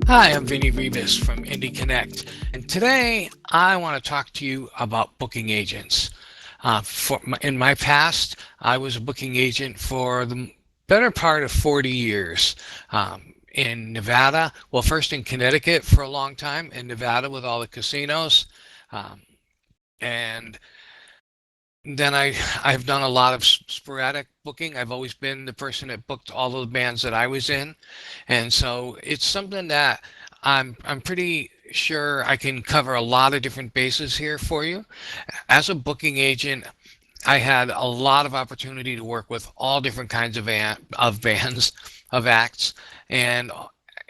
Hi, I'm Vinny Ribas from Indie Connect, and today I want to talk to you about booking agents. In my past, I was a booking agent for the better part of 40 years in Nevada. Well, first in Connecticut for a long time, in Nevada with all the casinos, um, and then I've done a lot of sporadic booking. I've always been the person that booked all of the bands that I was in. And so it's something that I'm pretty sure I can cover a lot of different bases here for you. As a booking agent, I had a lot of opportunity to work with all different kinds of bands, of acts, and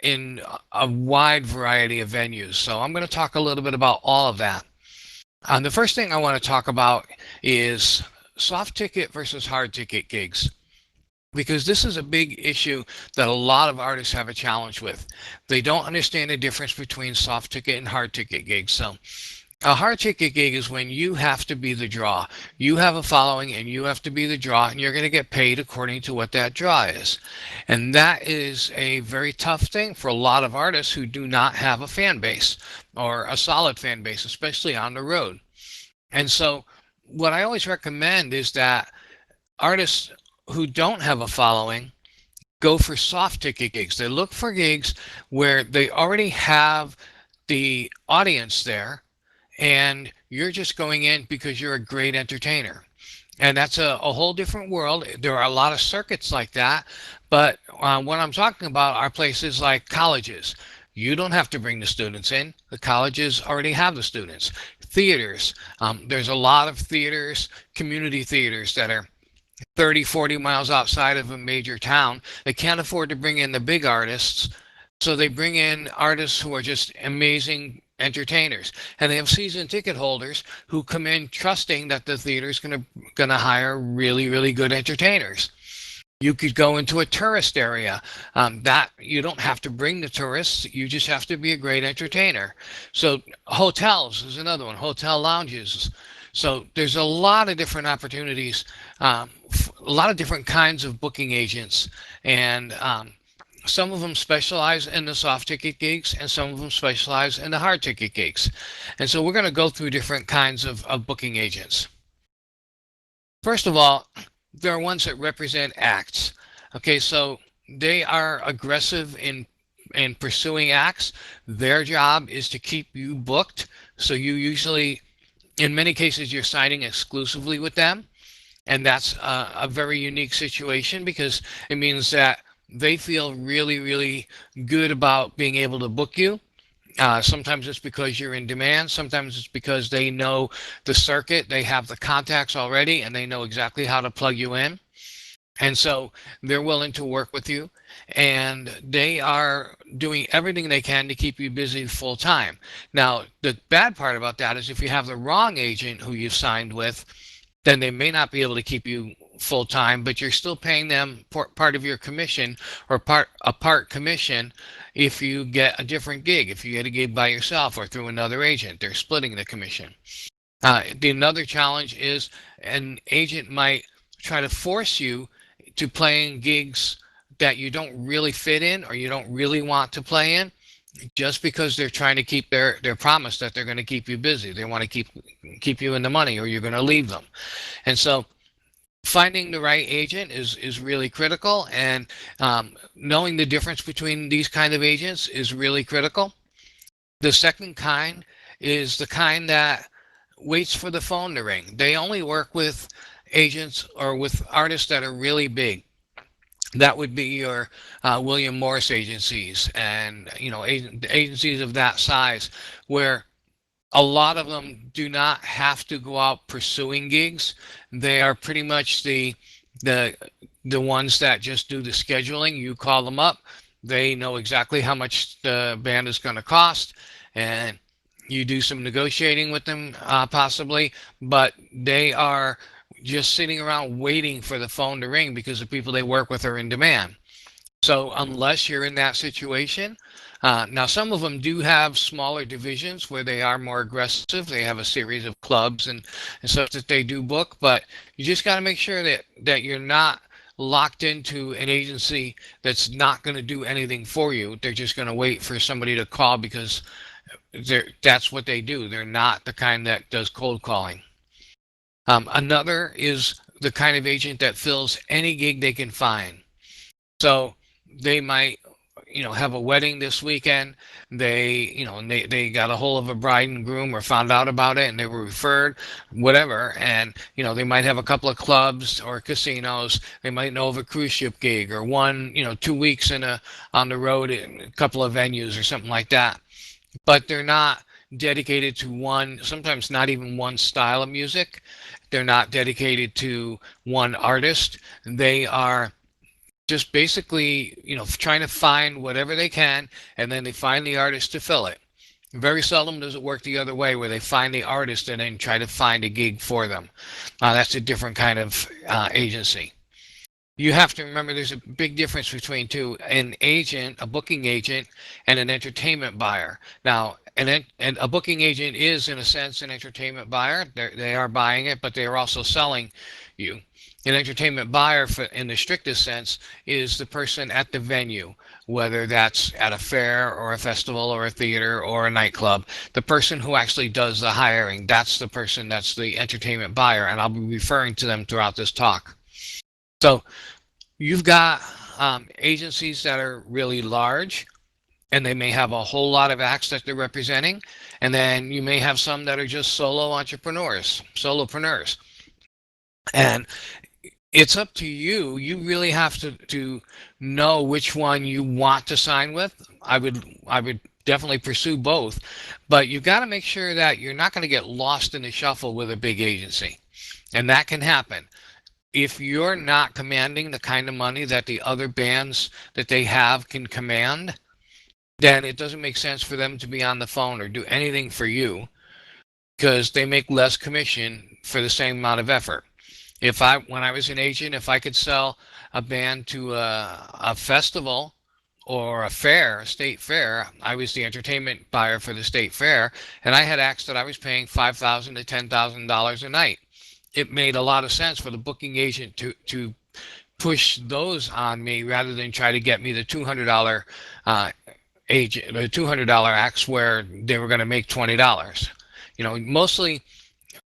in a wide variety of venues. So I'm going to talk a little bit about all of that. The first thing I want to talk about is soft ticket versus hard ticket gigs, because this is a big issue that a lot of artists have a challenge with. They don't understand the difference between soft ticket and hard ticket gigs. So a hard ticket gig is when you have to be the draw. You have a following and you have to be the draw, and you're going to get paid according to what that draw is. And that is a very tough thing for a lot of artists who do not have a fan base or a solid fan base, especially on the road. And so what I always recommend is that artists who don't have a following go for soft ticket gigs. They look for gigs where they already have the audience there and you're just going in because you're a great entertainer. And that's a whole different world. There are a lot of circuits like that. But what I'm talking about are places like colleges. You don't have to bring the students in. The colleges already have the students. Theaters. There's a lot of theaters, community theaters that are 30, 40 miles outside of a major town. They can't afford to bring in the big artists. So they bring in artists who are just amazing entertainers. And they have season ticket holders who come in trusting that the theater is gonna hire really, really good entertainers. You could go into a tourist area that you don't have to bring the tourists. You just have to be a great entertainer. So hotels is another one, hotel lounges. So there's a lot of different opportunities, a lot of different kinds of booking agents. And some of them specialize in the soft ticket gigs and some of them specialize in the hard ticket gigs. And so we're going to go through different kinds of booking agents. First of all, there are ones that represent acts. Okay, so they are aggressive in pursuing acts. Their job is to keep you booked. So you usually, in many cases, you're signing exclusively with them. And that's a very unique situation because it means that they feel really, really good about being able to book you. Sometimes it's because you're in demand. Sometimes it's because they know the circuit. They have the contacts already and they know exactly how to plug you in. And so they're willing to work with you and they are doing everything they can to keep you busy full time. Now, the bad part about that is if you have the wrong agent who you've signed with, then they may not be able to keep you full time, but you're still paying them part of your commission or part commission if you get a different gig. If you get a gig by yourself or through another agent, they're splitting the commission. Another challenge is an agent might try to force you to playing gigs that you don't really fit in or you don't really want to play in just because they're trying to keep their promise that they're going to keep you busy. They want to keep you in the money or you're going to leave them. And so finding the right agent is really critical, and knowing the difference between these kind of agents is really critical. The second kind is the kind that waits for the phone to ring. They only work with agents or with artists that are really big. That would be your William Morris agencies and agencies of that size where a lot of them do not have to go out pursuing gigs. They are pretty much the the ones that just do the scheduling. You call them up, they know exactly how much the band is going to cost, and you do some negotiating with them possibly, but they are just sitting around waiting for the phone to ring because the people they work with are in demand. So unless you're in that situation, now some of them do have smaller divisions where they are more aggressive. They have a series of clubs and stuff that they do book, but you just got to make sure that you're not locked into an agency that's not going to do anything for you. They're just going to wait for somebody to call because that's what they do. They're not the kind that does cold calling. Another is the kind of agent that fills any gig they can find. So they might, have a wedding this weekend. They got a hold of a bride and groom or found out about it and they were referred, whatever. And, they might have a couple of clubs or casinos. They might know of a cruise ship gig or one, 2 weeks on the road in a couple of venues or something like that. But they're not dedicated to one, sometimes not even one style of music. They're not dedicated to one artist. They are just basically, trying to find whatever they can, and then they find the artist to fill it. Very seldom does it work the other way, where they find the artist and then try to find a gig for them. That's a different kind of agency. You have to remember there's a big difference between an agent, a booking agent, and an entertainment buyer. Now, and a booking agent is, in a sense, an entertainment buyer. They are buying it, but they are also selling you. An entertainment buyer, in the strictest sense, is the person at the venue, whether that's at a fair or a festival or a theater or a nightclub. The person who actually does the hiring, that's the person that's the entertainment buyer, and I'll be referring to them throughout this talk. So you've got agencies that are really large, and they may have a whole lot of acts that they're representing. And then you may have some that are just solo entrepreneurs, solopreneurs. And it's up to you. You really have to know which one you want to sign with. I would definitely pursue both, but you've got to make sure that you're not going to get lost in the shuffle with a big agency. And that can happen. If you're not commanding the kind of money that the other bands that they have can command, then it doesn't make sense for them to be on the phone or do anything for you, because they make less commission for the same amount of effort. When I was an agent, if I could sell a band to a festival or a fair, a state fair, I was the entertainment buyer for the state fair, and I had acts that I was paying $5,000 to $10,000 a night. It made a lot of sense for the booking agent to push those on me rather than try to get me the $200 agent, the $200 acts where they were going to make $20. Mostly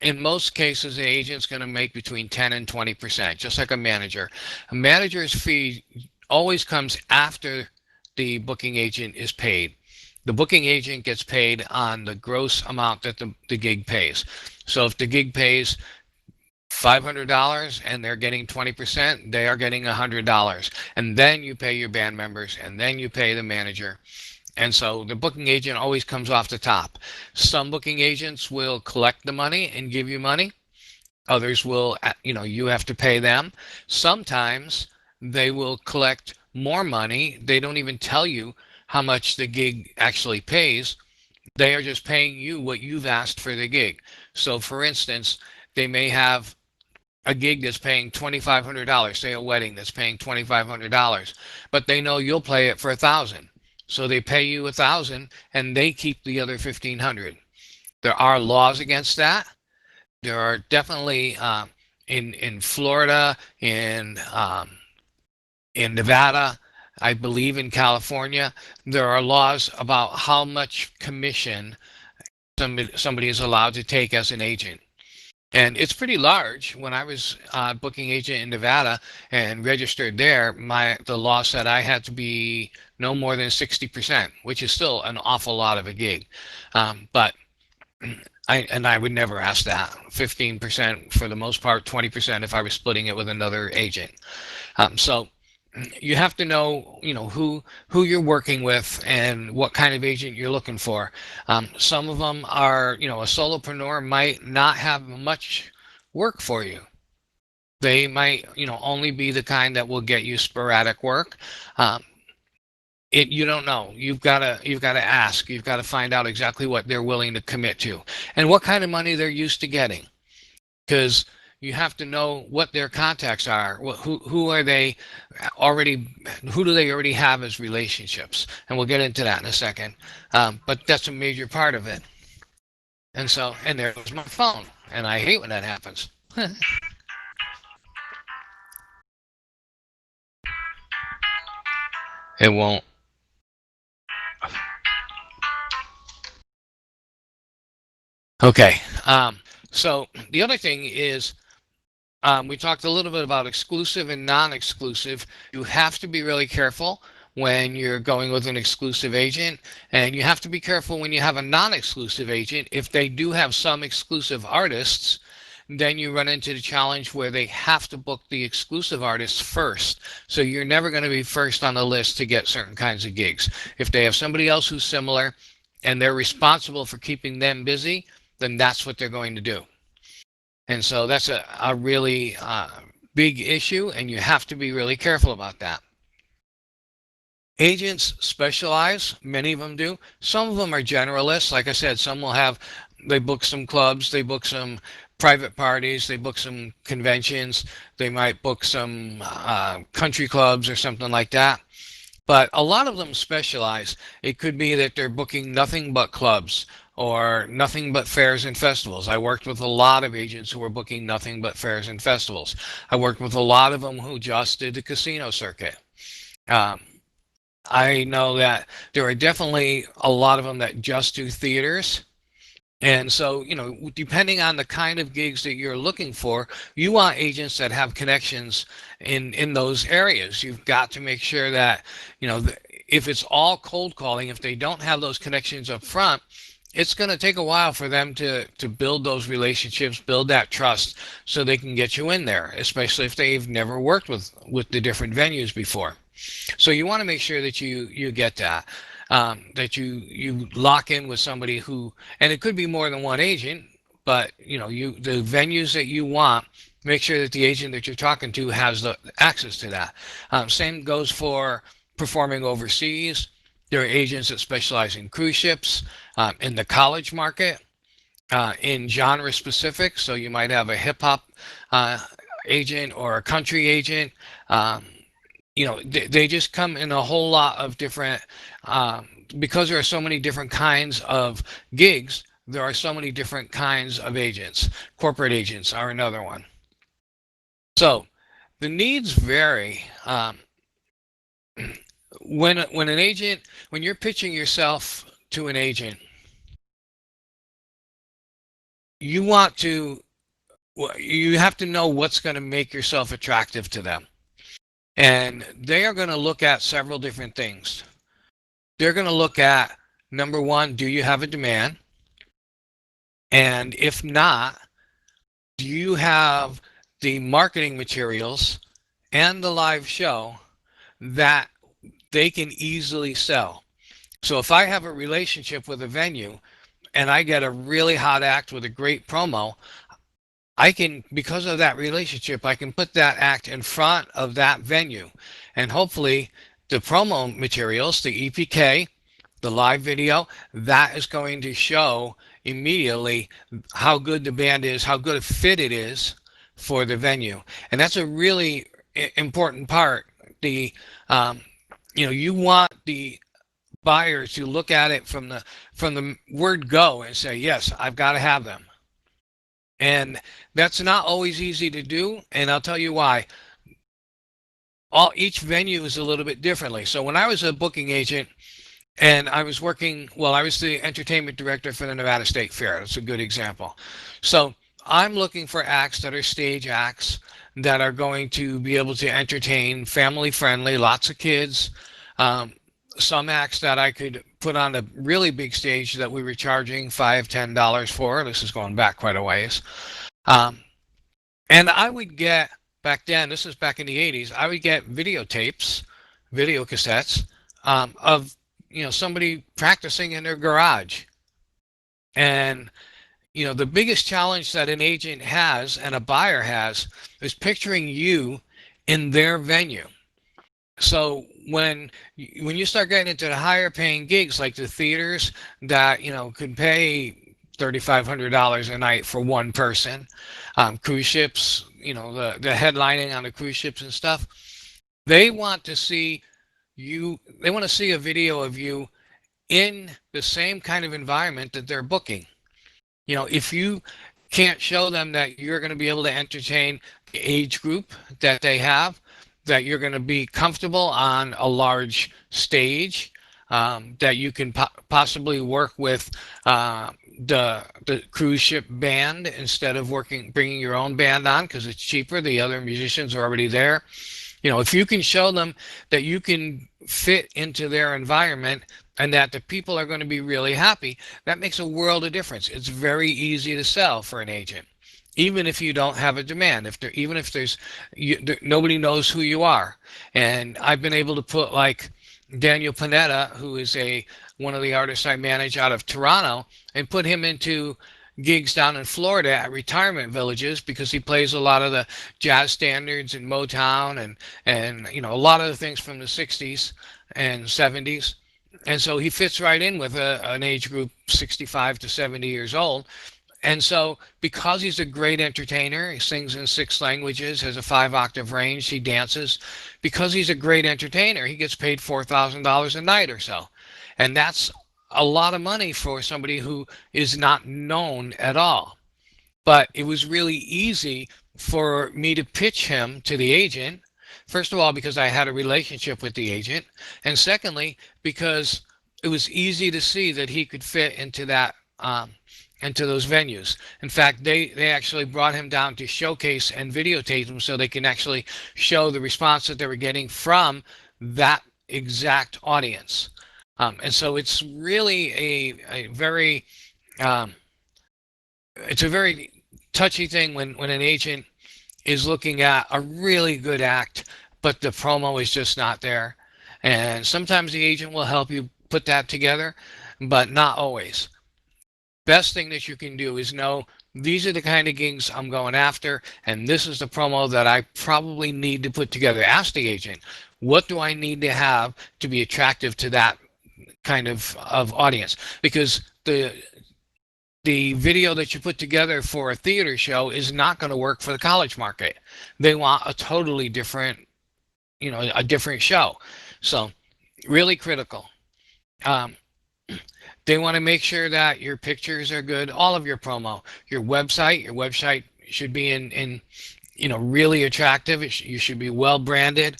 in most cases, the agent's going to make between 10 and 20%, just like a manager. A manager's fee always comes after the booking agent is paid. The booking agent gets paid on the gross amount that the gig pays. So if the gig pays $500 and they're getting 20%, they are getting $100. And then you pay your band members, and then you pay the manager. And so the booking agent always comes off the top. Some booking agents will collect the money and give you money. Others will, you have to pay them. Sometimes they will collect more money. They don't even tell you how much the gig actually pays. They are just paying you what you've asked for the gig. So for instance, they may have a gig that's paying $2,500, say a wedding that's paying $2,500, but they know you'll play it for $1,000. So they pay you $1,000 and they keep the other $1,500. There are laws against that. There are definitely in Florida, in Nevada, I believe in California, there are laws about how much commission somebody is allowed to take as an agent. And it's pretty large. When I was booking agent in Nevada and registered there, the law said I had to be no more than 60%, which is still an awful lot of a gig. But I would never ask that. 15% for the most part, 20% if I was splitting it with another agent. So you have to know, who you're working with and what kind of agent you're looking for. Some of them are, a solopreneur might not have much work for you. They might, only be the kind that will get you sporadic work. You don't know. You've got to ask. You've got to find out exactly what they're willing to commit to and what kind of money they're used to getting, because you have to know what their contacts are. Who are they already? Who do they already have as relationships? And we'll get into that in a second. But that's a major part of it. And there's my phone, and I hate when that happens. It won't. Okay. So the other thing is, we talked a little bit about exclusive and non-exclusive. You have to be really careful when you're going with an exclusive agent, and you have to be careful when you have a non-exclusive agent. If they do have some exclusive artists, then you run into the challenge where they have to book the exclusive artists first. So you're never going to be first on the list to get certain kinds of gigs. If they have somebody else who's similar and they're responsible for keeping them busy, then that's what they're going to do. And so that's a really big issue, and you have to be really careful about that. Agents specialize, many of them do. Some of them are generalists. Like I said, some will have, they book some clubs, they book some private parties, they book some conventions, they might book some country clubs or something like that. But a lot of them specialize. It could be that they're booking nothing but clubs or nothing but fairs and festivals. I worked with a lot of agents who were booking nothing but fairs and festivals. I worked with a lot of them who just did the casino circuit. Um, I know that there are definitely a lot of them that just do theaters. And so, depending on the kind of gigs that you're looking for, you want agents that have connections in those areas. You've got to make sure that, if it's all cold calling, if they don't have those connections up front, it's going to take a while for them to build those relationships, build that trust so they can get you in there, especially if they've never worked with the different venues before. So you want to make sure that you get that. That you lock in with somebody who, and it could be more than one agent, but the venues that you want, make sure that the agent that you're talking to has the access to that. Same goes for performing overseas. There are agents that specialize in cruise ships, in the college market, in genre specific. So you might have a hip hop agent or a country agent. They just come in a whole lot of different, because there are so many different kinds of gigs, there are so many different kinds of agents. Corporate agents are another one. So the needs vary. When you're pitching yourself to an agent, you want to, you have to know what's going to make yourself attractive to them. And they are going to look at several different things. They're going to look at, number one, do you have a demand? And if not, do you have the marketing materials and the live show that they can easily sell? So if I have a relationship with a venue and I get a really hot act with a great promo, I can, because of that relationship, I can put that act in front of that venue. And hopefully the promo materials, the EPK, the live video, that is going to show immediately how good the band is, how good a fit it is for the venue. And that's a really important part. You want the buyer to look at it from the word go and say, yes, I've got to have them. And that's not always easy to do, and I'll tell you why. Each venue is a little bit differently. So when I was a booking agent and I was working, well, I was the entertainment director for the Nevada State Fair. That's a good example. So I'm looking for acts that are stage acts that are going to be able to entertain, family friendly, lots of kids. Some acts that I could put on a really big stage that we were charging $5, $10 for. This is going back quite a ways. And I would get, back then, this is back in the 80s, I would get videotapes, video cassettes of somebody practicing in their garage. And the biggest challenge that an agent has and a buyer has is picturing you in their venue. So when you start getting into the higher paying gigs like the theaters that could pay $3,500 a night for one person, cruise ships, the headlining on the cruise ships and stuff, they want to see you. They want to see a video of you in the same kind of environment that they're booking. If you can't show them that you're going to be able to entertain the age group that they have, that you're going to be comfortable on a large stage, that you can possibly work with the cruise ship band instead of bringing your own band on because it's cheaper. The other musicians are already there. If you can show them that you can fit into their environment and that the people are going to be really happy, that makes a world of difference. It's very easy to sell for an agent, even if you don't have a demand. Even if nobody knows who you are. And I've been able to put like Daniel Panetta, who is one of the artists I manage out of Toronto, and put him into gigs down in Florida at retirement villages because he plays a lot of the jazz standards and Motown and a lot of the things from the 60s and 70s. And so he fits right in with an age group 65 to 70 years old. And so because he's a great entertainer, he sings in 6 languages, has a 5-octave range, he dances. Because he's a great entertainer, he gets paid $4,000 a night or so. And that's a lot of money for somebody who is not known at all. But it was really easy for me to pitch him to the agent. First of all, because I had a relationship with the agent. And secondly, because it was easy to see that he could fit into those venues. In fact, they actually brought him down to showcase and videotape him so they can actually show the response that they were getting from that exact audience. And so it's really a very it's a very touchy thing when an agent is looking at a really good act, but the promo is just not there. And sometimes the agent will help you put that together, but not always. Best thing that you can do is know these are the kind of gigs I'm going after, and this is the promo that I probably need to put together. Ask the agent, what do I need to have to be attractive to that kind of audience? Because the video that you put together for a theater show is not going to work for the college market. They want a totally different, a different show. So really critical. They want to make sure that your pictures are good, all of your promo, your website should be in really attractive. You should be well branded.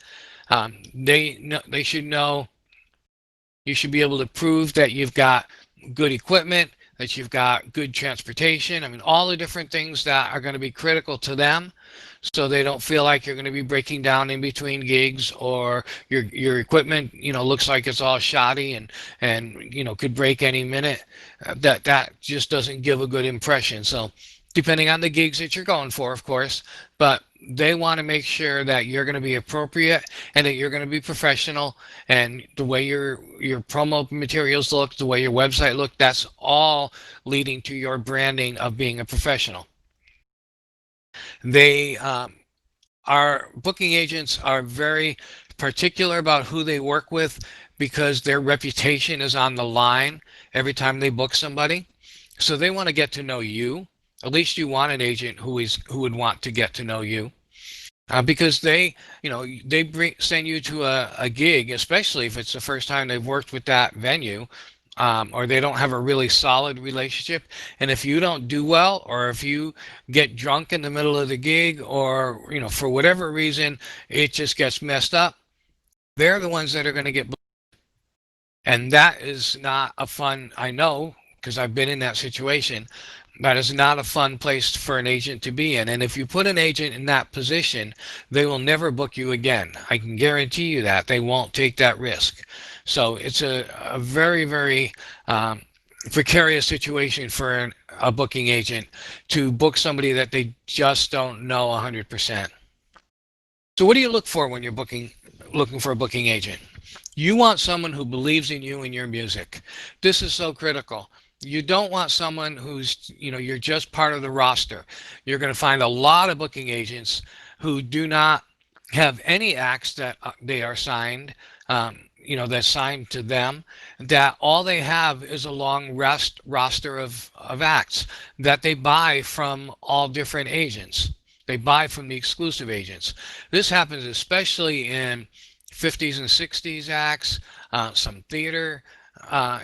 They should know. You should be able to prove that you've got good equipment, that you've got good transportation. I mean, all the different things that are going to be critical to them, so they don't feel like you're going to be breaking down in between gigs, or your equipment looks like it's all shoddy and could break any minute. That just doesn't give a good impression. So depending on the gigs that you're going for, of course, but they want to make sure that you're going to be appropriate and that you're going to be professional, and the way your promo materials look, the way your website look, that's all leading to your branding of being a professional. Our booking agents are very particular about who they work with because their reputation is on the line every time they book somebody. So they want to get to know you. At least you want an agent who would want to get to know you, because they send you to a gig, especially if it's the first time they've worked with that venue, or they don't have a really solid relationship. And if you don't do well, or if you get drunk in the middle of the gig, or for whatever reason it just gets messed up, they're the ones that are going to get. And that is not a fun. I know because I've been in that situation. That is not a fun place for an agent to be in. And if you put an agent in that position, they will never book you again. I can guarantee you that. They won't take that risk. So it's a very, very precarious situation for a booking agent to book somebody that they just don't know 100%. So what do you look for when you're looking for a booking agent? You want someone who believes in you and your music. This is so critical. You don't want someone who's, you're just part of the roster. You're going to find a lot of booking agents who do not have any acts that they are signed, that's signed to them, that all they have is a long roster of acts that they buy from all different agents. They buy from the exclusive agents. This happens especially in 50s and 60s acts, some theater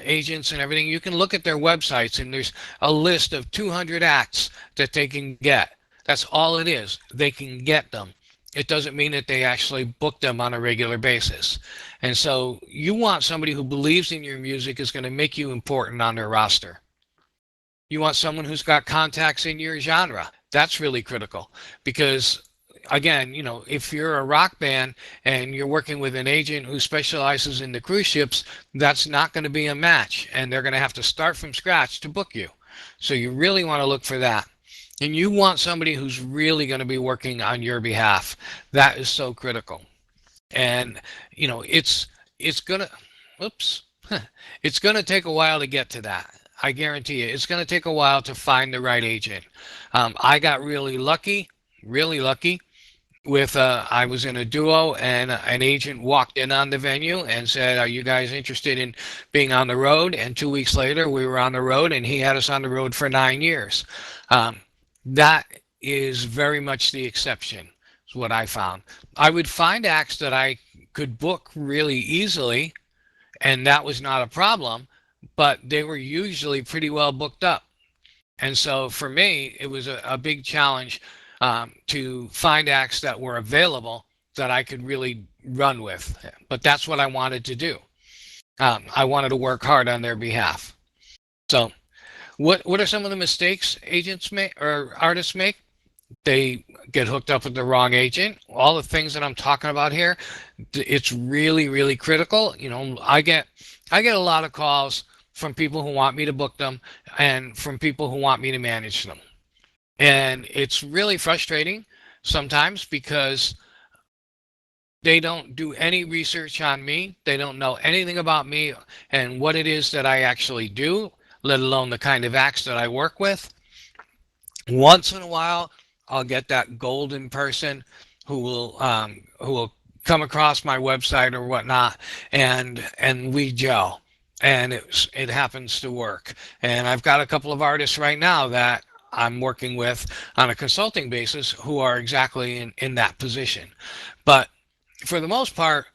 agents and everything. You can look at their websites and there's a list of 200 acts that they can get. That's all it is. They can get them. It doesn't mean that they actually book them on a regular basis. And so you want somebody who believes in your music is going to make you important on their roster. You want someone who's got contacts in your genre. That's really critical because again, if you're a rock band and you're working with an agent who specializes in the cruise ships, that's not going to be a match and they're going to have to start from scratch to book you. So you really want to look for that. And you want somebody who's really going to be working on your behalf. That is so critical. And it's gonna oops it's gonna take a while to get to that. I guarantee you it's gonna take a while to find the right agent. I got really lucky with I was in a duo and an agent walked in on the venue and said, are you guys interested in being on the road? And 2 weeks later we were on the road and he had us on the road for 9 years. um, that is very much the exception, is what I found. I would find acts that I could book really easily, and that was not a problem, but they were usually pretty well booked up. And so for me, it was a big challenge to find acts that were available that I could really run with. But that's what I wanted to do. I wanted to work hard on their behalf. So, what are some of the mistakes agents make or artists make? They get hooked up with the wrong agent. All the things that I'm talking about here, it's really, really critical. I get a lot of calls from people who want me to book them and from people who want me to manage them. And it's really frustrating sometimes because they don't do any research on me. They don't know anything about me and what it is that I actually do, let alone the kind of acts that I work with. Once in a while, I'll get that golden person who will come across my website or whatnot, and we gel, and it happens to work. And I've got a couple of artists right now that I'm working with on a consulting basis who are exactly in that position. But for the most part,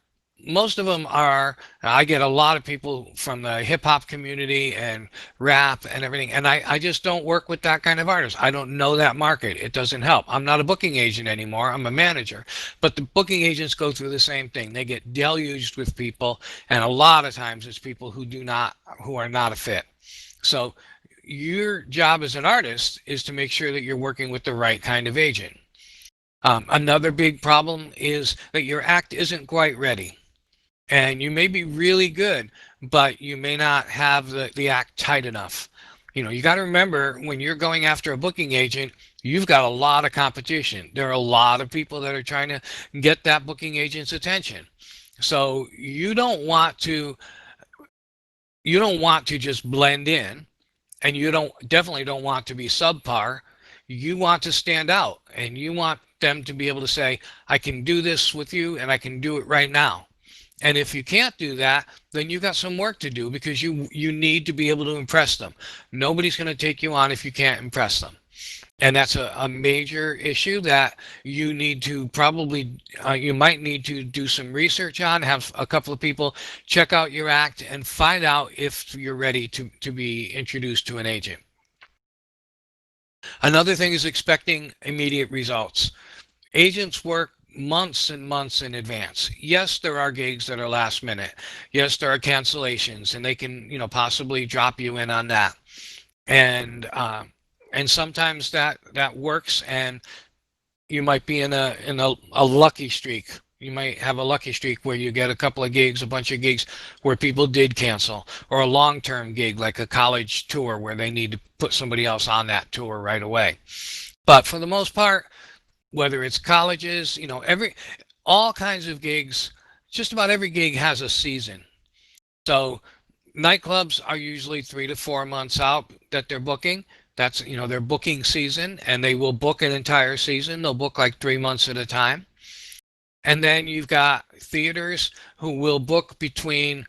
most of them are. I get a lot of people from the hip hop community and rap and everything, and I just don't work with that kind of artist. I don't know that market. It doesn't help. I'm not a booking agent anymore. I'm a manager. But the booking agents go through the same thing. They get deluged with people, and a lot of times it's people who are not a fit. So your job as an artist is to make sure that you're working with the right kind of agent. Another big problem is that your act isn't quite ready. And you may be really good, but you may not have the act tight enough. You got to remember when you're going after a booking agent, you've got a lot of competition. There are a lot of people that are trying to get that booking agent's attention. So you don't want to just blend in, and you don't definitely don't want to be subpar. You want to stand out, and you want them to be able to say, I can do this with you and I can do it right now. And if you can't do that, then you got some work to do because you need to be able to impress them. Nobody's going to take you on if you can't impress them. And that's a major issue that you might need to do some research on, have a couple of people check out your act and find out if you're ready to be introduced to an agent. Another thing is expecting immediate results. Agents work months and months in advance. Yes, there are gigs that are last minute. Yes, there are cancellations, and they can, possibly drop you in on that. And sometimes that works, and you might be in a lucky streak. You might have a lucky streak where you get a couple of gigs, a bunch of gigs where people did cancel, or a long-term gig like a college tour where they need to put somebody else on that tour right away. But for the most part, whether it's colleges, all kinds of gigs, just about every gig has a season. So nightclubs are usually 3 to 4 months out that they're booking. That's, their booking season, and they will book an entire season. They'll book like 3 months at a time. And then you've got theaters who will book between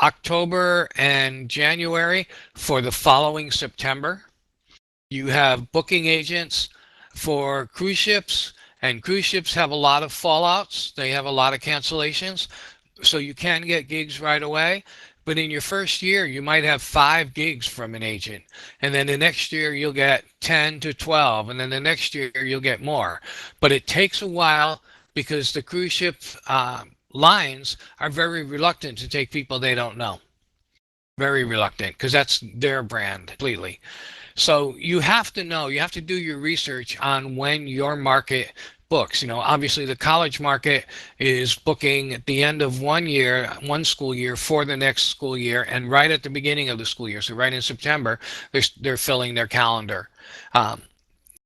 October and January for the following September. You have booking agents for cruise ships, and cruise ships have a lot of fallouts. They have a lot of cancellations. So you can get gigs right away. But in your first year, you might have 5 gigs from an agent. And then the next year, you'll get 10 to 12. And then the next year, you'll get more. But it takes a while because the cruise ship lines are very reluctant to take people they don't know. Very reluctant because that's their brand completely. So you have to know, you have to do your research on when your market books. Obviously the college market is booking at the end of one year, one school year for the next school year, and right at the beginning of the school year. So right in September, they're filling their calendar. Um,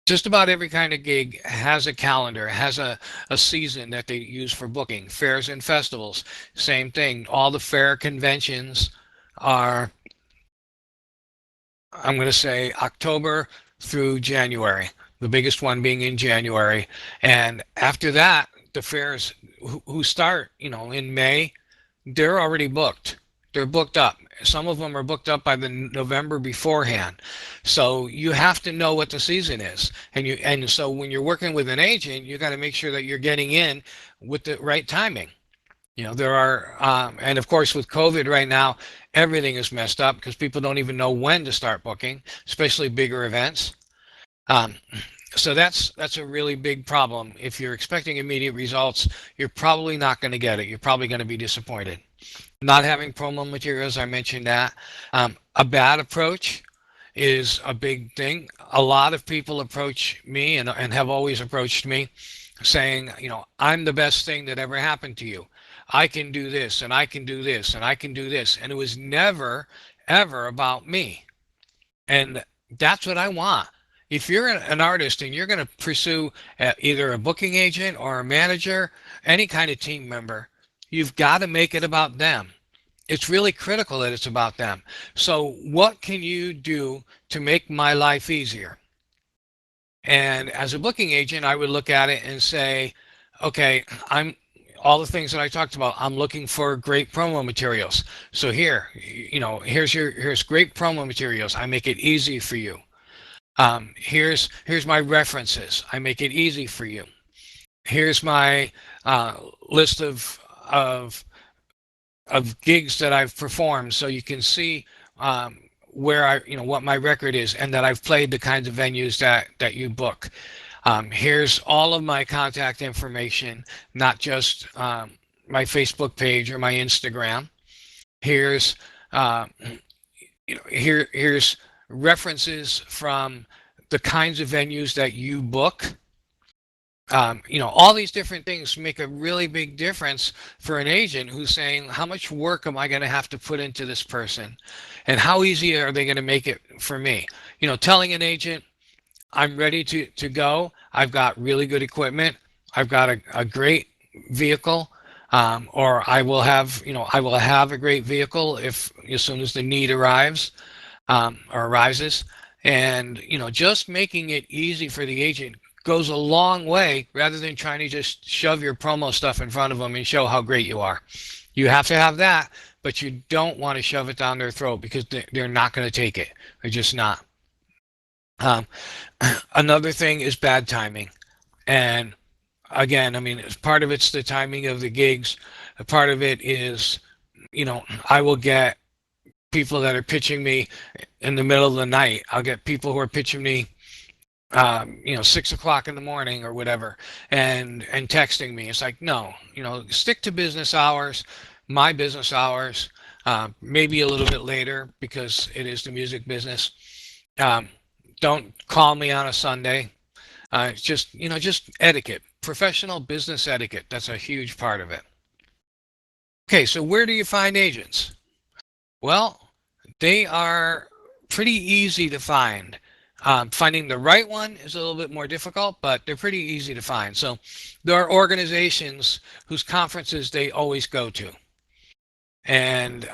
just about every kind of gig has a calendar, has a season that they use for booking. Fairs and festivals, same thing. All the fair conventions are, I'm going to say, October through January, the biggest one being in January. And after that, the fairs who start, in May, they're already booked. They're booked up. Some of them are booked up by the November beforehand. So you have to know what the season is. And so when you're working with an agent, you got to make sure that you're getting in with the right timing. There are, and of course, with COVID right now, everything is messed up because people don't even know when to start booking, especially bigger events. Um, so that's a really big problem. If you're expecting immediate results, you're probably not going to get it. You're probably going to be disappointed. Not having promo materials, I mentioned that. A bad approach is a big thing. A lot of people approach me and have always approached me saying, I'm the best thing that ever happened to you. I can do this and I can do this and I can do this. And it was never, ever about me. And that's what I want. If you're an artist and you're going to pursue either a booking agent or a manager, any kind of team member, you've got to make it about them. It's really critical that it's about them. So what can you do to make my life easier? And as a booking agent, I would look at it and say, okay, I'm all the things that I talked about. I'm looking for great promo materials. So here's great promo materials. I make it easy for you. Here's my references. I make it easy for you. Here's my list of of gigs that I've performed, so you can see where what my record is, and that I've played the kinds of venues that you book. Here's all of my contact information, not just my Facebook page or my Instagram. Here's uh, here's references from the kinds of venues that you book. All these different things make a really big difference for an agent who's saying, how much work am I going to have to put into this person? And how easy are they going to make it for me? Telling an agent, I'm ready to go. I've got really good equipment. I've got a great vehicle. Or I will have a great vehicle if as soon as the need arrives or arises. And, just making it easy for the agent goes a long way rather than trying to just shove your promo stuff in front of them and show how great you are. You have to have that, but you don't want to shove it down their throat because they're not going to take it. They're just not. Um, Another thing is bad timing. And again, I mean, part of it's the timing of the gigs. A part of it is, I will get people that are pitching me in the middle of the night. I'll get people who are pitching me 6 o'clock in the morning or whatever, and texting me. It's like, no, stick to business hours, my business hours, maybe a little bit later because it is the music business. Um, don't call me on a Sunday. It's just etiquette, professional business etiquette. That's a huge part of it. Okay, so where do you find agents? Well, they are pretty easy to find. Finding the right one is a little bit more difficult, but they're pretty easy to find. So there are organizations whose conferences they always go to. And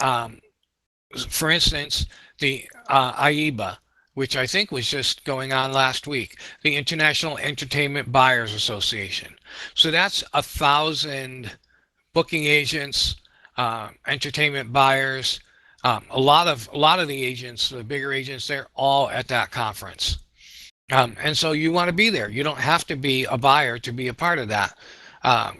for instance, the IEBA, which I think was just going on last week, the International Entertainment Buyers Association. So that's 1,000 booking agents, entertainment buyers, a lot of the agents, the bigger agents, they're all at that conference. And so you want to be there. You don't have to be a buyer to be a part of that. Um,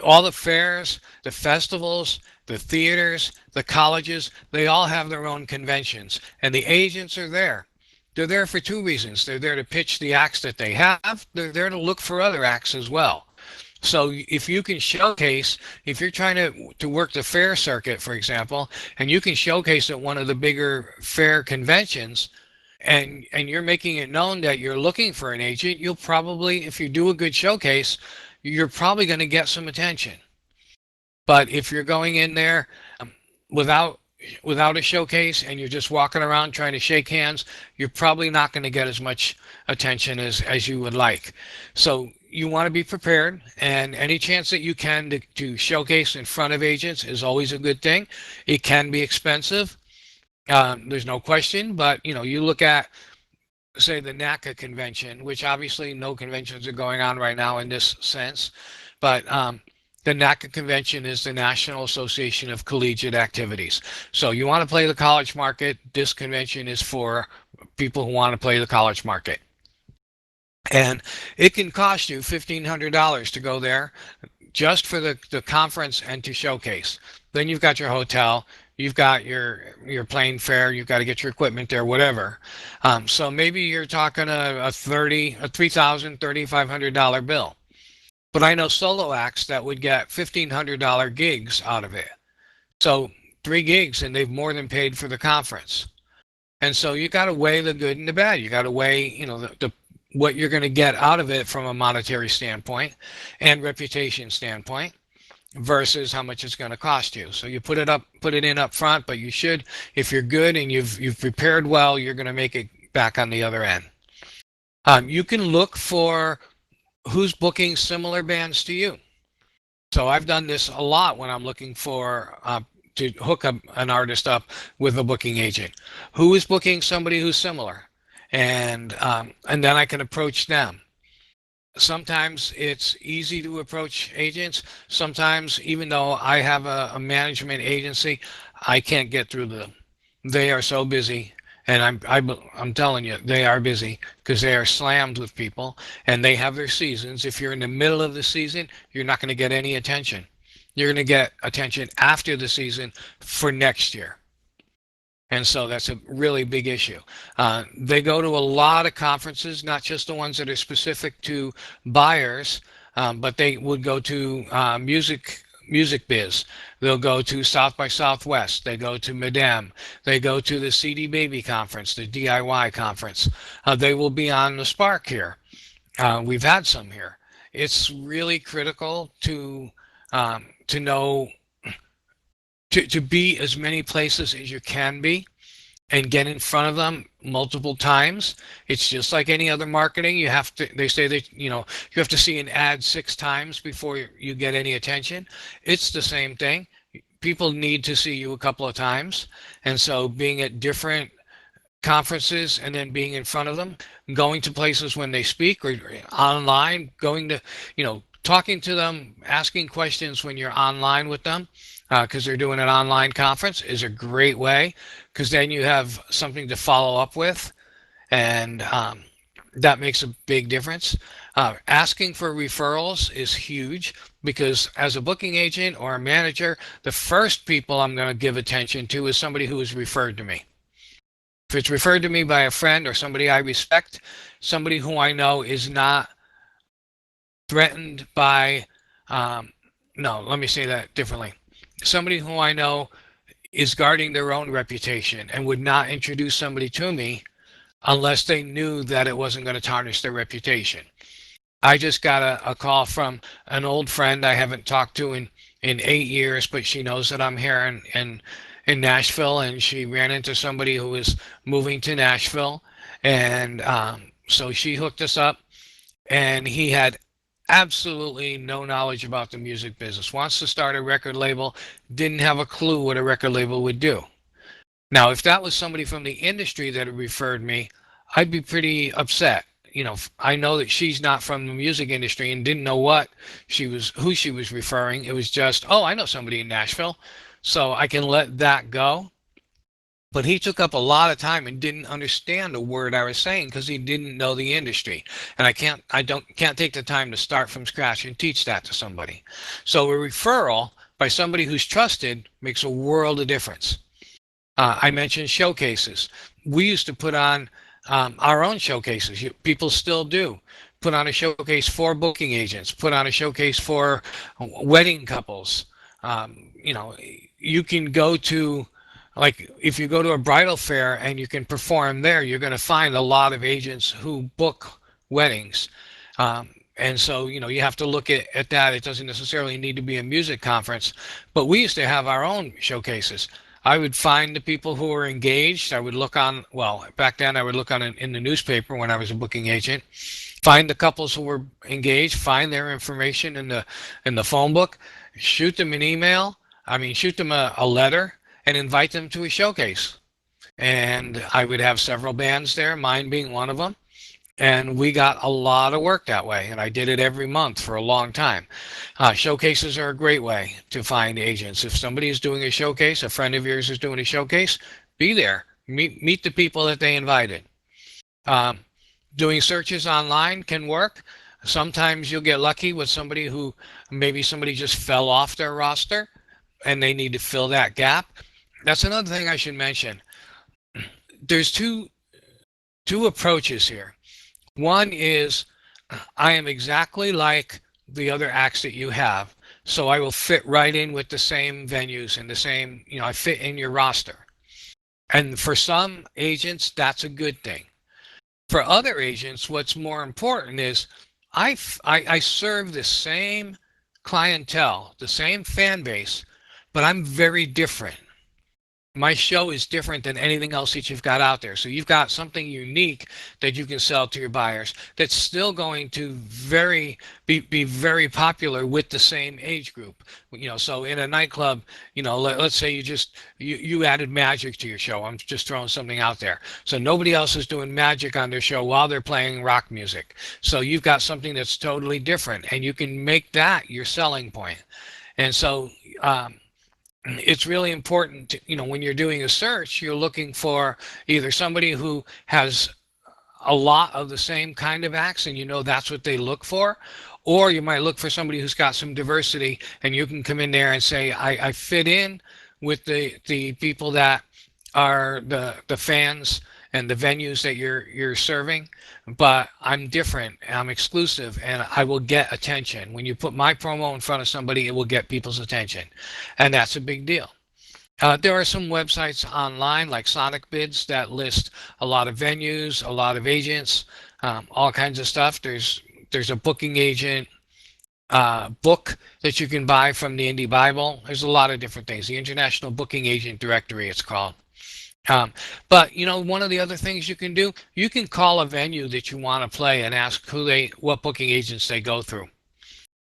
all the fairs, the festivals, the theaters, the colleges, they all have their own conventions, and the agents are there. They're there for two reasons. They're there to pitch the acts that they have. They're there to look for other acts as well. So if you can showcase, if you're trying to work the fair circuit, for example, and you can showcase at one of the bigger fair conventions, and you're making it known that you're looking for an agent, you'll probably, if you do a good showcase, you're probably going to get some attention. But if you're going in there without without a showcase and you're just walking around trying to shake hands, you're probably not going to get as much attention as you would like. So you want to be prepared, and any chance that you can to showcase in front of agents is always a good thing. It can be expensive. There's no question, but you look at, say, the NACA convention, which obviously no conventions are going on right now in this sense, but the NACA convention is the National Association of Collegiate Activities. So you want to play the college market. This convention is for people who want to play the college market. And it can cost you $1,500 to go there just for the conference and to showcase. Then you've got your hotel, you've got your plane fare, you've got to get your equipment there, whatever. So maybe you're talking a $3,000, $3,500 bill. But I know solo acts that would get $1,500 gigs out of it. So 3 gigs and they've more than paid for the conference. And so you got to weigh the good and the bad. You got to weigh, the what you're going to get out of it from a monetary standpoint and reputation standpoint versus how much it's going to cost you. So you put it in up front, but you should, if you're good and you've prepared well, you're going to make it back on the other end. You can look for who's booking similar bands to you. So I've done this a lot when I'm looking for to hook an artist up with a booking agent. Who is booking somebody who's similar? And then I can approach them. Sometimes it's easy to approach agents. Sometimes, even though I have a management agency, I can't get through to them. They are so busy, and I'm telling you, they are busy because they are slammed with people, and they have their seasons. If you're in the middle of the season, you're not going to get any attention. You're going to get attention after the season for next year. And so that's a really big issue. They go to a lot of conferences, not just the ones that are specific to buyers, but they would go to music biz. They'll go to South by Southwest. They go to Madame. They go to the CD Baby conference, the DIY conference. They will be on the Spark here. We've had some here. It's really critical to know to be as many places as you can be and get in front of them multiple times. It's just like any other marketing. They say that, you have to see an ad 6 times before you get any attention. It's the same thing. People need to see you a couple of times. And so being at different conferences and then being in front of them, going to places when they speak or online, going to, talking to them, asking questions when you're online with them, because they're doing an online conference is a great way, because then you have something to follow up with, and that makes a big difference. Asking for referrals is huge, because as a booking agent or a manager, the first people I'm going to give attention to is somebody who is referred to me. If it's referred to me by a friend or somebody I respect, somebody who I know is not threatened by, no, let me say that differently. Somebody who I know is guarding their own reputation and would not introduce somebody to me unless they knew that it wasn't going to tarnish their reputation. I just got a call from an old friend I haven't talked to in 8 years, but she knows that I'm here in Nashville, and she ran into somebody who was moving to Nashville, and so she hooked us up, and he had absolutely no knowledge about the music business, wants to start a record label, didn't have a clue what a record label would do. Now, if that was somebody from the industry that had referred me, I'd be pretty upset. I know that she's not from the music industry and didn't know who she was referring. It was just, oh, I know somebody in Nashville, so I can let that go. But he took up a lot of time and didn't understand a word I was saying because he didn't know the industry. And I can't take the time to start from scratch and teach that to somebody. So a referral by somebody who's trusted makes a world of difference. I mentioned showcases. We used to put on our own showcases. People still do. put on a showcase for booking agents, put on a showcase for wedding couples. You know, you can go to, like, if you go to a bridal fair and you can perform there, you're going to find a lot of agents who book weddings. And so, you know, you have to look at that. It doesn't necessarily need to be a music conference, but we used to have our own showcases. I would find the people who were engaged. I would look on, well, back then I would look on in the newspaper when I was a booking agent, find the couples who were engaged, find their information in the phone book, shoot them an email. I mean, shoot them a letter and invite them to a showcase. And I would have several bands there, mine being one of them. And we got a lot of work that way. And I did it every month for a long time. Showcases are a great way to find agents. If somebody is doing a showcase, a friend of yours is doing a showcase, be there. Meet the people that they invited. Um, Doing searches online can work. Sometimes you'll get lucky with somebody who maybe somebody just fell off their roster and they need to fill that gap. That's another thing I should mention. There's two approaches here. One is I am exactly like the other acts that you have, so I will fit right in with the same venues and the same, you know, I fit in your roster. And for some agents, that's a good thing. For other agents, what's more important is I serve the same clientele, the same fan base, but I'm very different. My show is different than anything else that you've got out there. So you've got something unique that you can sell to your buyers that's still going to be very popular with the same age group. You know, so in a nightclub, you know, let's say you added magic to your show. I'm just throwing something out there. So nobody else is doing magic on their show while they're playing rock music. So you've got something that's totally different, and you can make that your selling point. And so it's really important to, you know, when you're doing a search, you're looking for either somebody who has a lot of the same kind of acts and you know that's what they look for, or you might look for somebody who's got some diversity and you can come in there and say, I fit in with the people that are the fans and the venues that you're serving, but I'm different, I'm exclusive, and I will get attention. When you put my promo in front of somebody, it will get people's attention, and that's a big deal. There are some websites online like Sonic Bids that list a lot of venues, a lot of agents, all kinds of stuff. There's a booking agent book that you can buy from the Indie Bible. There's a lot of different things. The International Booking Agent Directory, it's called. Um, but you know, one of the other things you can do, you can call a venue that you want to play and ask what booking agents they go through.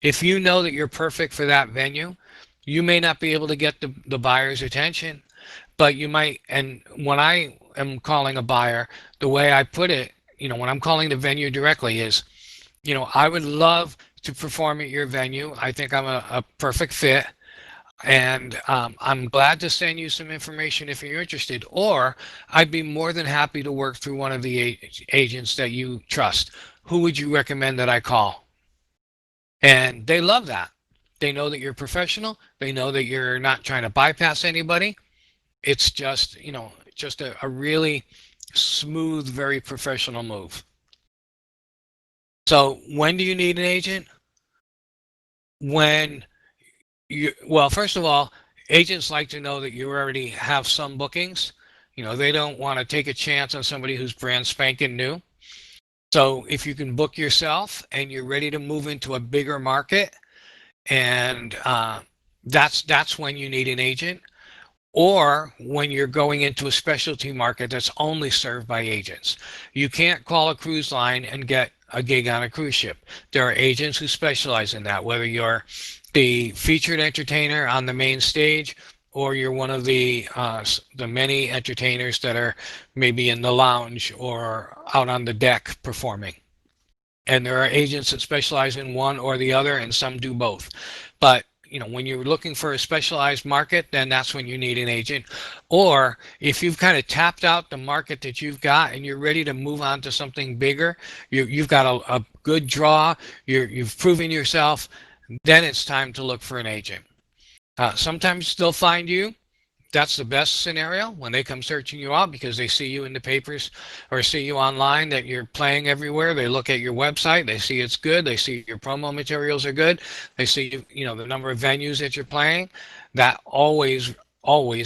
If you know that you're perfect for that venue, you may not be able to get the buyer's attention, but you might. And when I am calling a buyer, the way I put it, you know, when I'm calling the venue directly is, you know, I would love to perform at your venue. I think I'm a perfect fit. And I'm glad to send you some information if you're interested, or I'd be more than happy to work through one of the agents that you trust. Who would you recommend that I call? And they love that. They know that you're professional. They know that you're not trying to bypass anybody. It's just, you know, just a really smooth, very professional move. So when do you need an agent? When well, first of all, agents like to know that you already have some bookings. You know, they don't want to take a chance on somebody who's brand spanking new. So if you can book yourself and you're ready to move into a bigger market, and that's when you need an agent, or when you're going into a specialty market that's only served by agents. You can't call a cruise line and get a gig on a cruise ship. There are agents who specialize in that, whether you're the featured entertainer on the main stage or you're one of the many entertainers that are maybe in the lounge or out on the deck performing. And there are agents that specialize in one or the other, and some do both. But you know, when you're looking for a specialized market, then that's when you need an agent. Or if you've kind of tapped out the market that you've got and you're ready to move on to something bigger, you've got a good draw, you've proven yourself, then it's time to look for an agent. Sometimes they'll find you, That's the best scenario when they come searching you out because they see you in the papers or see you online that you're playing everywhere. They look at your website, they see it's good, they see your promo materials are good, they see the number of venues that you're playing. That always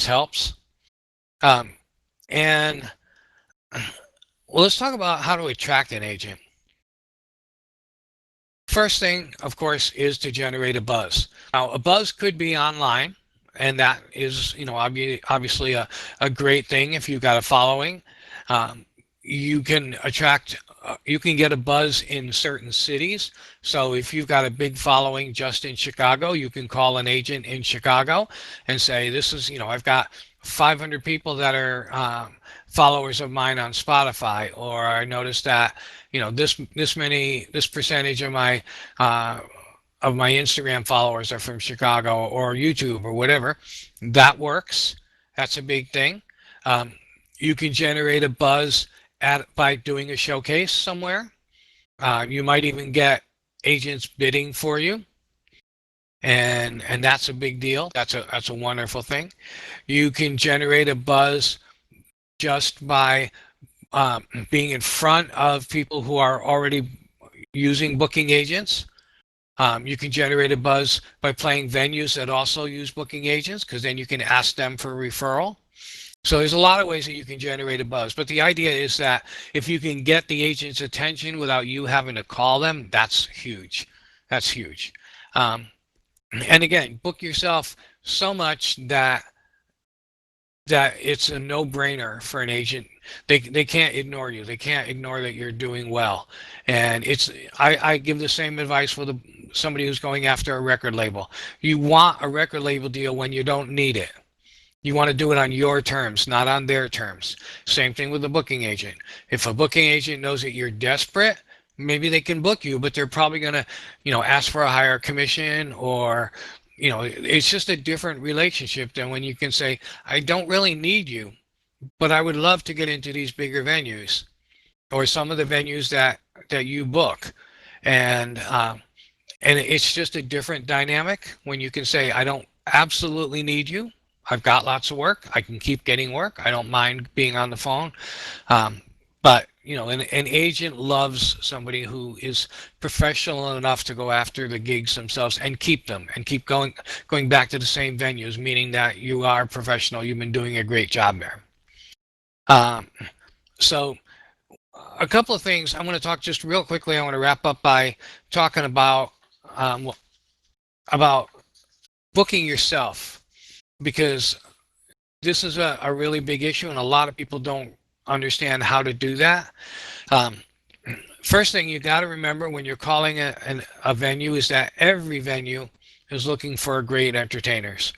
helps. Um, and well, let's talk about how to attract an agent. First thing, of course, is to generate a buzz. Now, a buzz could be online, and that is, obviously a great thing if you've got a following. Um, you can you can get a buzz in certain cities. So if you've got a big following just in Chicago, you can call an agent in Chicago and say, this is, I've got 500 people that are followers of mine on Spotify, or I noticed that this percentage uh, of my Instagram followers are from Chicago or YouTube or whatever. That works. That's a big thing. Um, you can generate a buzz by doing a showcase somewhere. You might even get agents bidding for you, and that's a big deal. That's a wonderful thing. You can generate a buzz just by being in front of people who are already using booking agents. You can generate a buzz by playing venues that also use booking agents because then you can ask them for a referral. So there's a lot of ways that you can generate a buzz. But the idea is that if you can get the agent's attention without you having to call them, that's huge. That's huge. Um, and again, book yourself so much that it's a no-brainer for an agent. They can't ignore you. They can't ignore that you're doing well. And I give the same advice for somebody who's going after a record label. You want a record label deal when you don't need it. You want to do it on your terms, not on their terms. Same thing with a booking agent. If a booking agent knows that you're desperate, maybe they can book you, but they're probably going to, ask for a higher commission, or it's just a different relationship than when you can say, I don't really need you, but I would love to get into these bigger venues or some of the venues that you book. And it's just a different dynamic when you can say, I don't absolutely need you. I've got lots of work. I can keep getting work. I don't mind being on the phone. Um, but an agent loves somebody who is professional enough to go after the gigs themselves and keep them and keep going back to the same venues, meaning that you are professional. You've been doing a great job there. Um, so a couple of things I want to talk just real quickly. I want to wrap up by talking um, about booking yourself, because this is a really big issue and a lot of people don't understand how to do that. Um, First thing you got to remember when you're calling a venue is that every venue is looking for great entertainers.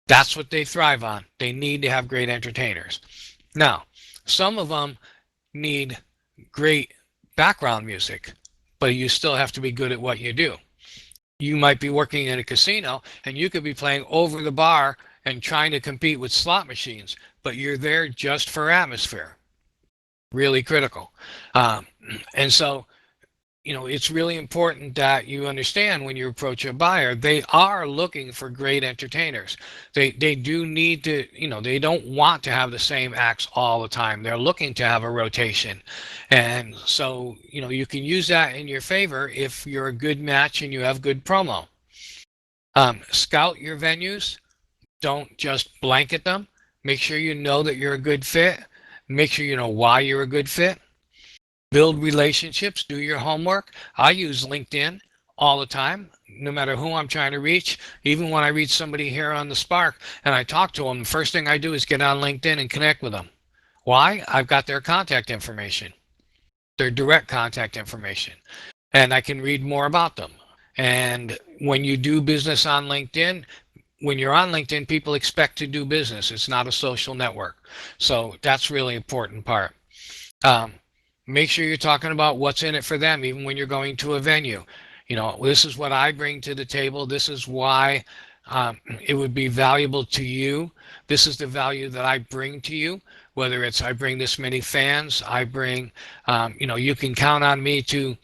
That's what they thrive on. They need to have great entertainers. Now, some of them need great background music, but you still have to be good at what you do. You might be working in a casino and you could be playing over the bar and trying to compete with slot machines, but you're there just for atmosphere. Really critical. Um, and so, it's really important that you understand when you approach a buyer, they are looking for great entertainers. They do need to, they don't want to have the same acts all the time. They're looking to have a rotation. And so, you can use that in your favor if you're a good match and you have good promo. Scout your venues. Don't just blanket them. Make sure you know that you're a good fit. Make sure you know why you're a good fit. Build relationships, do your homework. I use LinkedIn all the time, no matter who I'm trying to reach. Even when I reach somebody here on the Spark and I talk to them, the first thing I do is get on LinkedIn and connect with them. Why? I've got their contact information, their direct contact information, and I can read more about them. And when you do business on LinkedIn, when you're on LinkedIn, people expect to do business. It's not a social network. So that's really important part. Um, Make sure you're talking about what's in it for them, even when you're going to a venue. This is what I bring to the table. This is why it would be valuable to you. This is the value that I bring to you, whether it's I bring this many fans, I bring, you can count on me to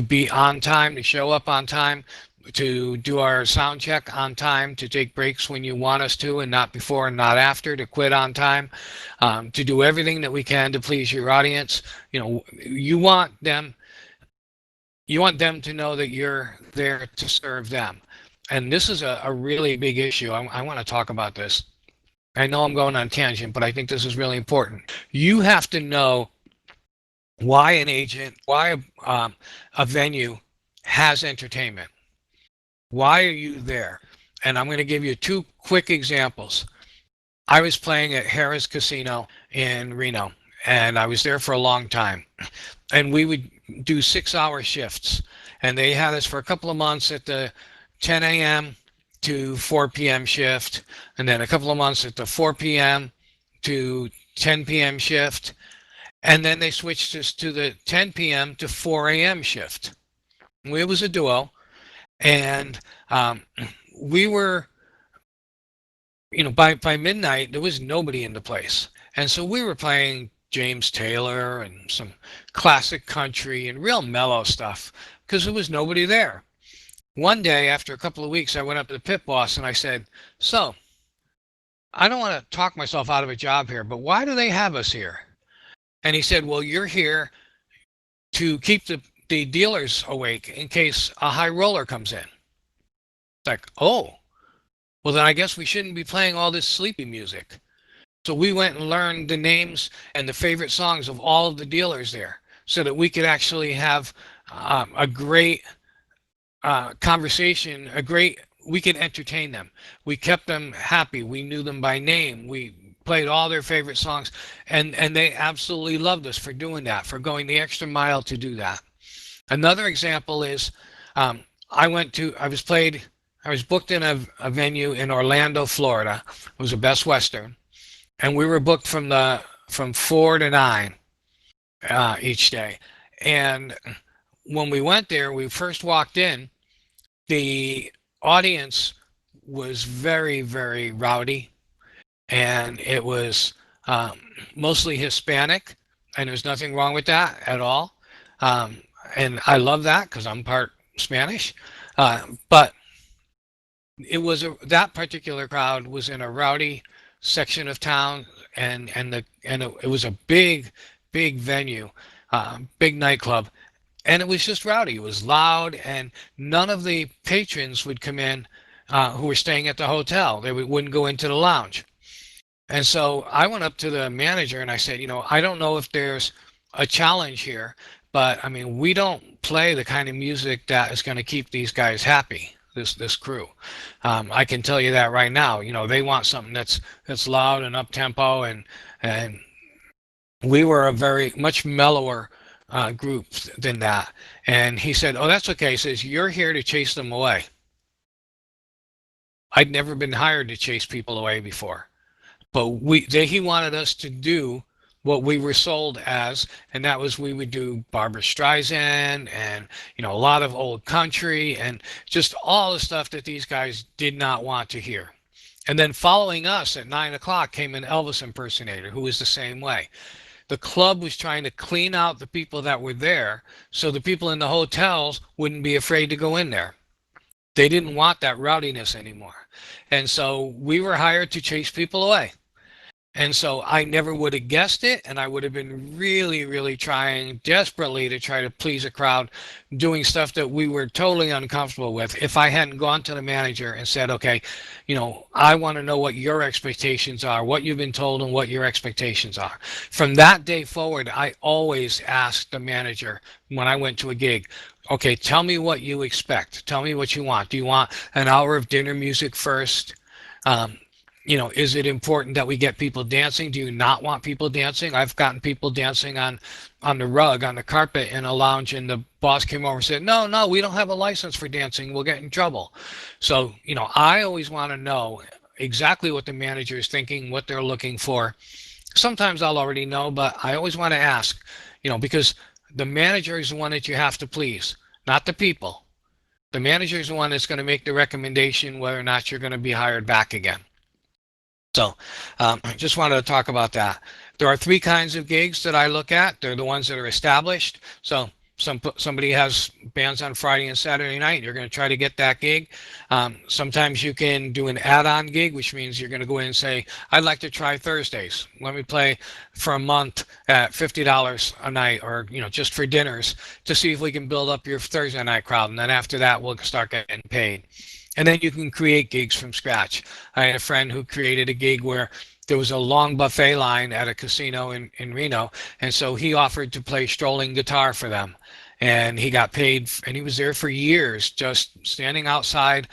be on time, to show up on time. to do our sound check on time, to take breaks when you want us to and not before and not after, to quit on time, to do everything that we can to please your audience. You want them to know that you're there to serve them. And this is a really big issue. I want to talk about this. I know I'm going on a tangent, but I think this is really important. You have to know why a venue has entertainment. Why are you there? And I'm going to give you two quick examples. I was playing at Harrah's Casino in Reno, and I was there for a long time. And we would do 6-hour shifts. And they had us for a couple of months at the 10 a.m. to 4 p.m. shift, and then a couple of months at the 4 p.m. to 10 p.m. shift. And then they switched us to the 10 p.m. to 4 a.m. shift. It was a duo. And we were, by midnight, there was nobody in the place. And so we were playing James Taylor and some classic country and real mellow stuff because there was nobody there. One day, after a couple of weeks, I went up to the pit boss and I said, so, I don't want to talk myself out of a job here, but why do they have us here? And he said, well, you're here to keep the dealers awake in case a high roller comes in. It's like, oh, well, then I guess we shouldn't be playing all this sleepy music. So we went and learned the names and the favorite songs of all of the dealers there so that we could actually have a great conversation, we could entertain them. We kept them happy. We knew them by name. We played all their favorite songs, and they absolutely loved us for doing that, for going the extra mile to do that. Another example is I was booked in a venue in Orlando, Florida. It was a Best Western, and we were booked from 4 to 9 each day. And when we went there, we first walked in, the audience was very, very rowdy, and it was mostly Hispanic, and there's nothing wrong with that at all. And I love that because I'm part Spanish. But that particular crowd was in a rowdy section of town, and it was a big, big venue, big nightclub. And it was just rowdy. It was loud, and none of the patrons would come in who were staying at the hotel. They wouldn't go into the lounge. And so I went up to the manager and I said, I don't know if there's a challenge here, but I mean, we don't play the kind of music that is going to keep these guys happy. This crew, I can tell you that right now. They want something that's loud and up tempo, and we were a very much mellower group than that. And he said, oh, that's okay. He says, you're here to chase them away. I'd never been hired to chase people away before, but he wanted us to do what we were sold as, and that was we would do Barbra Streisand and a lot of old country and just all the stuff that these guys did not want to hear. And then following us at 9 o'clock came an Elvis impersonator who was the same way. The club was trying to clean out the people that were there so the people in the hotels wouldn't be afraid to go in there. They didn't want that rowdiness anymore. And so we were hired to chase people away. And so I never would have guessed it, and I would have been really, really trying desperately to try to please a crowd, doing stuff that we were totally uncomfortable with if I hadn't gone to the manager and said, okay, I want to know what your expectations are, what you've been told, and what your expectations are. From that day forward, I always asked the manager when I went to a gig, okay, tell me what you expect. Tell me what you want. Do you want an hour of dinner music first? Is it important that we get people dancing? Do you not want people dancing? I've gotten people dancing on the rug, on the carpet in a lounge, and the boss came over and said, no, we don't have a license for dancing. We'll get in trouble. So, I always want to know exactly what the manager is thinking, what they're looking for. Sometimes I'll already know, but I always want to ask, because the manager is the one that you have to please, not the people. The manager is the one that's going to make the recommendation whether or not you're going to be hired back again. So I just wanted to talk about that. There are 3 kinds of gigs that I look at. They're the ones that are established. So Somebody has bands on Friday and Saturday night. You're going to try to get that gig. Sometimes you can do an add-on gig, which means you're going to go in and say, I'd like to try Thursdays. Let me play for a month at $50 a night, or just for dinners, to see if we can build up your Thursday night crowd. And then after that, we'll start getting paid. And then you can create gigs from scratch. I had a friend who created a gig where there was a long buffet line at a casino in Reno. And so he offered to play strolling guitar for them. And he got paid, and he was there for years, just standing outside,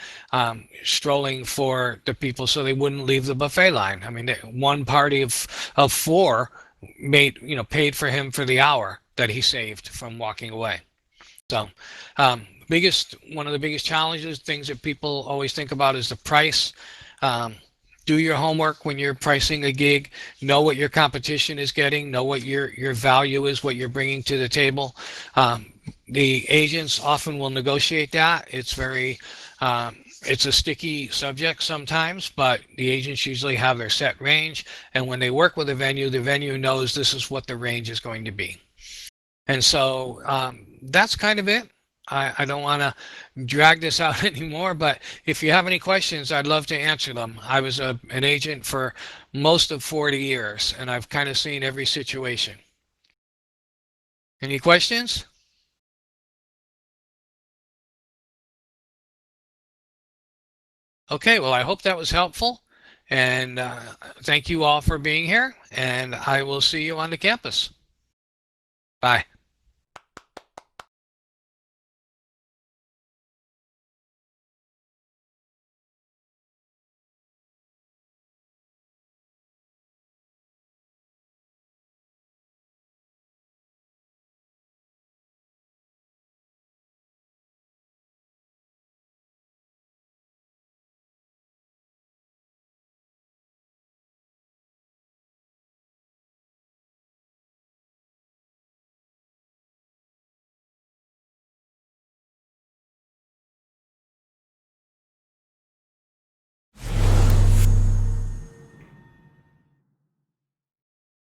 strolling for the people so they wouldn't leave the buffet line. I mean, one party of four paid for him for the hour that he saved from walking away. So, one of the biggest challenges, things that people always think about, is the price. Do your homework when you're pricing a gig. Know what your competition is getting. Know what your value is, what you're bringing to the table. The agents often will negotiate that. It's a sticky subject sometimes, but the agents usually have their set range. And when they work with the venue knows this is what the range is going to be. And so that's kind of it. I don't want to drag this out anymore, but if you have any questions, I'd love to answer them. I was an agent for most of 40 years, and I've kind of seen every situation. Any questions? Okay, well, I hope that was helpful, and thank you all for being here, and I will see you on the campus. Bye.